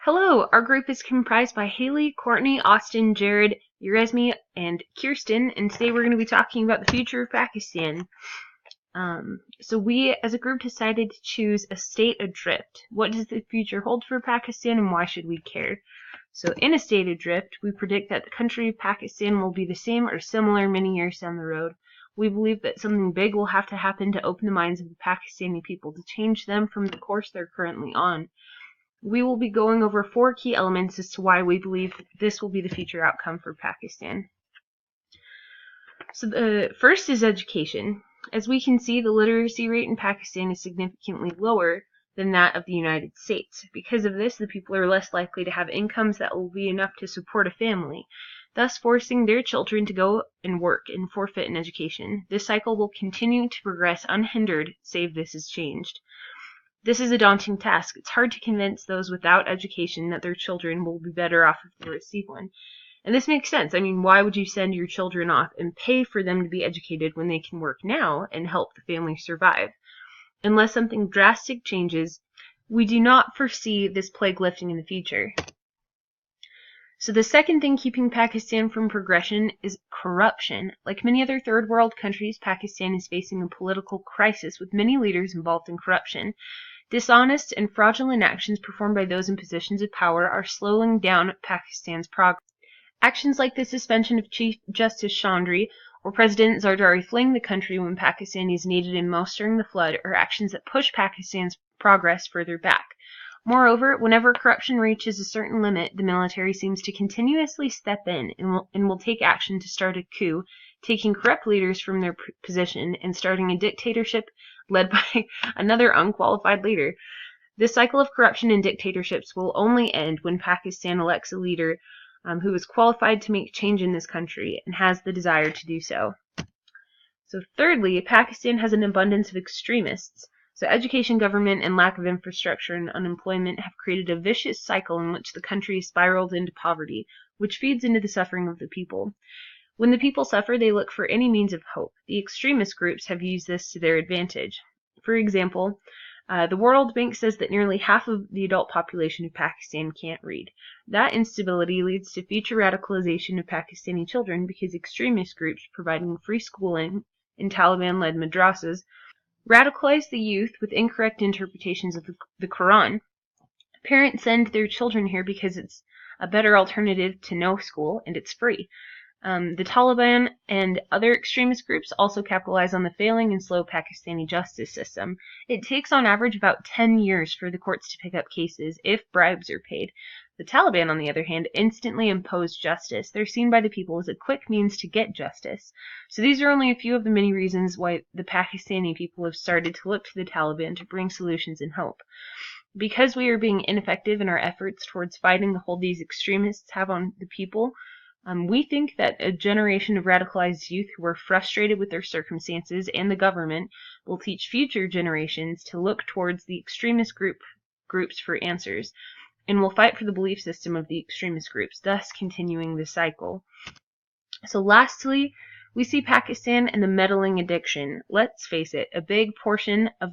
Hello, our group is comprised by Haley, Courtney, Austin, Jared, Yuresmi, and Kirsten, and today we're going to be talking about the future of Pakistan. So we, as a group, decided to choose a state adrift. What does the future hold for Pakistan, and why should we care? So in a state adrift, we predict that the country of Pakistan will be the same or similar many years down the road. We believe that something big will have to happen to open the minds of the Pakistani people to change them from the course they're currently on. We will be going over 4 key elements as to why we believe this will be the future outcome for Pakistan. So the first is education. As we can see, the literacy rate in Pakistan is significantly lower than that of the United States. Because of this, the people are less likely to have incomes that will be enough to support a family, thus forcing their children to go and work and forfeit an education. This cycle will continue to progress unhindered, save this is changed. This is a daunting task. It's hard to convince those without education that their children will be better off if they receive one. And this makes sense. I mean, why would you send your children off and pay for them to be educated when they can work now and help the family survive? Unless something drastic changes, we do not foresee this plague lifting in the future. So the second thing keeping Pakistan from progression is corruption. Like many other third world countries, Pakistan is facing a political crisis with many leaders involved in corruption. Dishonest and fraudulent actions performed by those in positions of power are slowing down Pakistan's progress. Actions like the suspension of Chief Justice Chandri or President Zardari fleeing the country when Pakistanis needed him most during the flood are actions that push Pakistan's progress further back. Moreover, whenever corruption reaches a certain limit, the military seems to continuously step in and will take action to start a coup, taking corrupt leaders from their position and starting a dictatorship led by another unqualified leader. This cycle of corruption and dictatorships will only end when Pakistan elects a leader who is qualified to make change in this country and has the desire to do so. So thirdly, Pakistan has an abundance of extremists. So education, government, and lack of infrastructure and unemployment have created a vicious cycle in which the country has spiraled into poverty, which feeds into the suffering of the people. When the people suffer, they look for any means of hope. The extremist groups have used this to their advantage. For example, the World Bank says that nearly half of the adult population of Pakistan can't read. That instability leads to future radicalization of Pakistani children because extremist groups providing free schooling in Taliban-led madrasas radicalize the youth with incorrect interpretations of the Quran. Parents send their children here because it's a better alternative to no school and it's free. The Taliban and other extremist groups also capitalize on the failing and slow Pakistani justice system. It takes on average about 10 years for the courts to pick up cases if bribes are paid. The Taliban, on the other hand, instantly impose justice. They're seen by the people as a quick means to get justice. So these are only a few of the many reasons why the Pakistani people have started to look to the Taliban to bring solutions and hope. Because we are being ineffective in our efforts towards fighting the hold these extremists have on the people, we think that a generation of radicalized youth who are frustrated with their circumstances and the government will teach future generations to look towards the extremist groups for answers, and will fight for the belief system of the extremist groups, thus continuing the cycle. So lastly, we see Pakistan and the meddling addiction. Let's face it, a big portion of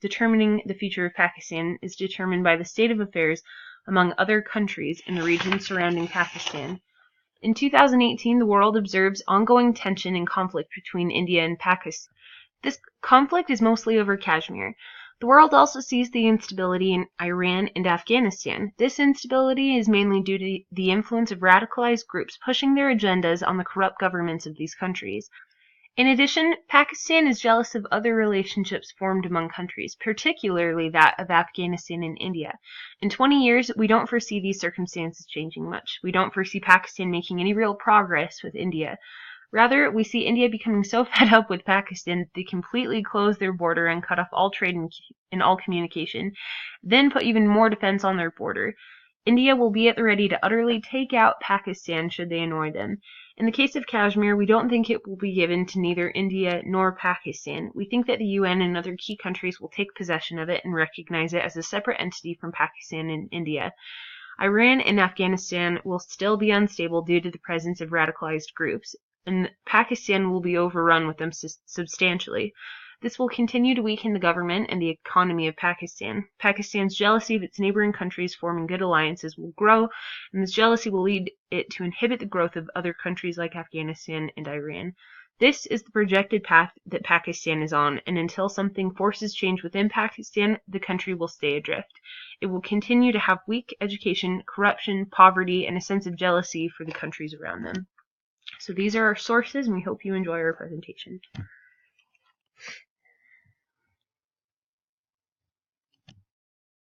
determining the future of Pakistan is determined by the state of affairs among other countries in the region surrounding Pakistan. In 2018, the world observes ongoing tension and conflict between India and Pakistan. This conflict is mostly over Kashmir. The world also sees the instability in Iran and Afghanistan. This instability is mainly due to the influence of radicalized groups pushing their agendas on the corrupt governments of these countries. In addition, Pakistan is jealous of other relationships formed among countries, particularly that of Afghanistan and India. In 20 years, we don't foresee these circumstances changing much. We don't foresee Pakistan making any real progress with India. Rather, we see India becoming so fed up with Pakistan that they completely close their border and cut off all trade and all communication, then put even more defense on their border. India will be at the ready to utterly take out Pakistan should they annoy them. In the case of Kashmir, we don't think it will be given to neither India nor Pakistan. We think that the UN and other key countries will take possession of it and recognize it as a separate entity from Pakistan and India. Iran and Afghanistan will still be unstable due to the presence of radicalized groups, and Pakistan will be overrun with them substantially. This will continue to weaken the government and the economy of Pakistan. Pakistan's jealousy of its neighboring countries forming good alliances will grow, and this jealousy will lead it to inhibit the growth of other countries like Afghanistan and Iran. This is the projected path that Pakistan is on, and until something forces change within Pakistan, the country will stay adrift. It will continue to have weak education, corruption, poverty, and a sense of jealousy for the countries around them. So these are our sources, and we hope you enjoy our presentation.